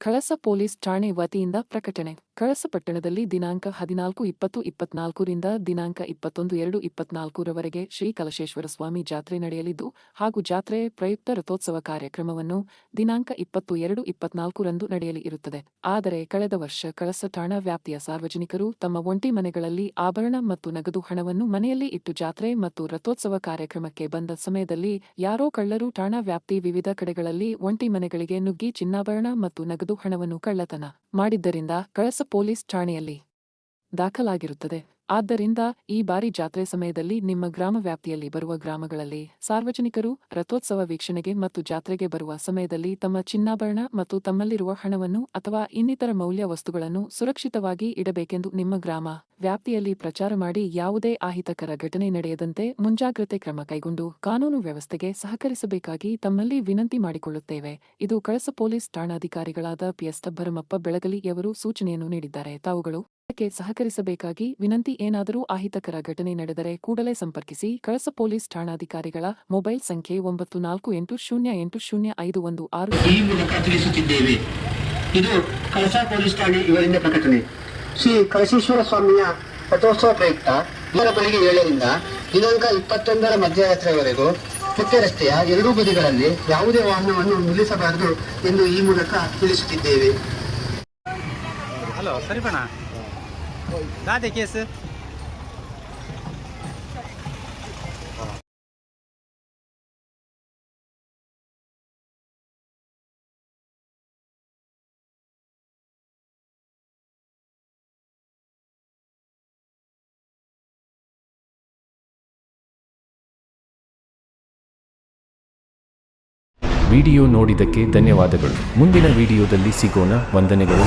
ಕಳಸ police ಠಾಣೆ ವತಿಯಿಂದ ಪ್ರಕಟಣೆ. ಕಳಸ ಪಟ್ಟಣದಲ್ಲಿ ದಿನಾಂಕ 14-20-24ರಿಂದ ದಿನಾಂಕ 21-2-24ರವರೆಗೆ ಶ್ರೀ ಕಲಶೇಶ್ವರ ಸ್ವಾಮಿ ಜಾತ್ರೆ ನಡೆಯಲಿದ್ದು ಹಾಗೂ ಜಾತ್ರೆ ಪ್ರಯುಕ್ತ ರಥೋತ್ಸವ ಕಾರ್ಯಕ್ರಮವನ್ನು ದಿನಾಂಕ 22-24ರಂದು ನಡೆಯಲಿ ಇರುತ್ತದೆ. ಆದರೆ ಕಳೆದ ವರ್ಷ ಕಳಸ ಠಾಣಾ ವ್ಯಾಪ್ತಿಯ ಸಾರ್ವಜನಿಕರು ತಮ್ಮ ಒಂಟಿ ಮನೆಗಳಲ್ಲಿ ಆಭರಣ ಮತ್ತು ನಗದು ಹಣವನ್ನು ಮನೆಯಲ್ಲಿ ಇಟ್ಟು ಜಾತ್ರೆ ಮತ್ತು ರಥೋತ್ಸವ ಕಾರ್ಯಕ್ರಮಕ್ಕೆ ಬಂದ ಸಮಯದಲ್ಲಿ ಯಾರೋ ಕಳ್ಳರು ಠಾಣಾ ವ್ಯಾಪ್ತಿ ವಿವಿಧ ಕಡೆಗಳಲ್ಲಿ ಒಂಟಿ ಮನೆಗಳಿಗೆ ನುಗ್ಗಿ ಚಿನ್ನಾಭರಣ ಮತ್ತು ನಗದು ಹಣವನ್ನು ಕಳ್ಳತನ ಮಾಡಿದ್ದರಿಂದ ಕಳಸ ಪೊಲೀಸ್ ಠಾಣೆಯಲ್ಲಿ ದಾಖಲಾಗಿರುತ್ತದೆ. ಆದ್ದರಿಂದ ಈ ಬಾರಿ ಜಾತ್ರೆ ಸಮಯದಲ್ಲಿ ನಿಮ್ಮ ಗ್ರಾಮ ವ್ಯಾಪ್ತಿಯಲ್ಲಿ ಬರುವ ಗ್ರಾಮಗಳಲ್ಲಿ ಸಾರ್ವಜನಿಕರು ರಥೋತ್ಸವ ವೀಕ್ಷಣೆಗೆ ಮತ್ತು ಜಾತ್ರೆಗೆ ಬರುವ ಸಮಯದಲ್ಲಿ ತಮ್ಮ ಚಿನ್ನಾಭರಣ ಮತ್ತು ತಮ್ಮಲ್ಲಿರುವ ಹಣವನ್ನು ಅಥವಾ ಇನ್ನಿತರ ಮೌಲ್ಯ ವಸ್ತುಗಳನ್ನು ಸುರಕ್ಷಿತವಾಗಿ ಇಡಬೇಕೆಂದು ನಿಮ್ಮ ಗ್ರಾಮ ವ್ಯಾಪ್ತಿಯಲ್ಲಿ ಪ್ರಚಾರ ಮಾಡಿ ಯಾವುದೇ ಅಹಿತಕರ ಘಟನೆ ನಡೆಯದಂತೆ ಮುಂಜಾಗ್ರತೆ ಕ್ರಮ ಕೈಗೊಂಡು ಕಾನೂನು ವ್ಯವಸ್ಥೆಗೆ ಸಹಕರಿಸಬೇಕಾಗಿ ತಮ್ಮಲ್ಲಿ ವಿನಂತಿ ಮಾಡಿಕೊಳ್ಳುತ್ತೇವೆ. ಇದು ಕಳಸ ಪೊಲೀಸ್ ಠಾಣಾಧಿಕಾರಿಗಳಾದ ಪಿಎಸ್ ಭರಮಪ್ಪ ಬೆಳಗಲಿಯವರು ಸೂಚನೆಯನ್ನು ನೀಡಿದ್ದಾರೆ. ತಾವುಗಳು ಇದಕ್ಕೆ ಸಹಕರಿಸಬೇಕಾಗಿ ವಿನಂತಿ. ಏನಾದರೂ ಅಹಿತಕರ ಘಟನೆ ನಡೆದರೆ ಕೂಡಲೇ ಸಂಪರ್ಕಿಸಿ. ಕಳಸ ಪೊಲೀಸ್ ಠಾಣಾಧಿಕಾರಿಗಳ ಮೊಬೈಲ್ ಸಂಖ್ಯೆ 9480805116 ಈ ಮೂಲಕ ತಿಳಿಸುತ್ತಿದ್ದೇವೆ. ಇದು ಕಳಸ ಪೊಲೀಸ್ ಠಾಣೆ ಇವರಿಂದ ಪ್ರಕಟಣೆ. ಶ್ರೀ ಕಳಸೇಶ್ವರ ಸ್ವಾಮಿಯ ರಥೋತ್ಸವ ಪ್ರಯುಕ್ತ ಇವರ ಬೆಳಿಗ್ಗೆ 7ರಿಂದ ದಿನಾಂಕ 21ರ ಮಧ್ಯರಾತ್ರಿಯವರೆಗೂ ಮುಖ್ಯ ರಸ್ತೆಯ ಎರಡೂ ಬದಿಗಳಲ್ಲಿ ಯಾವುದೇ ವಾಹನವನ್ನು ನಿಲ್ಲಿಸಬಾರದು ಎಂದು ಈ ಮೂಲಕ ತಿಳಿಸುತ್ತಿದ್ದೇವೆ. ಹಲೋ, ಸರಿ ಬಣ್ಣ ದಾದೆ ಕೇಸ್ ವಿಡಿಯೋ ನೋಡಿದ್ದಕ್ಕೆ ಧನ್ಯವಾದಗಳು. ಮುಂದಿನ ವಿಡಿಯೋದಲ್ಲಿ ಸಿಗೋಣ. ವಂದನೆಗಳು.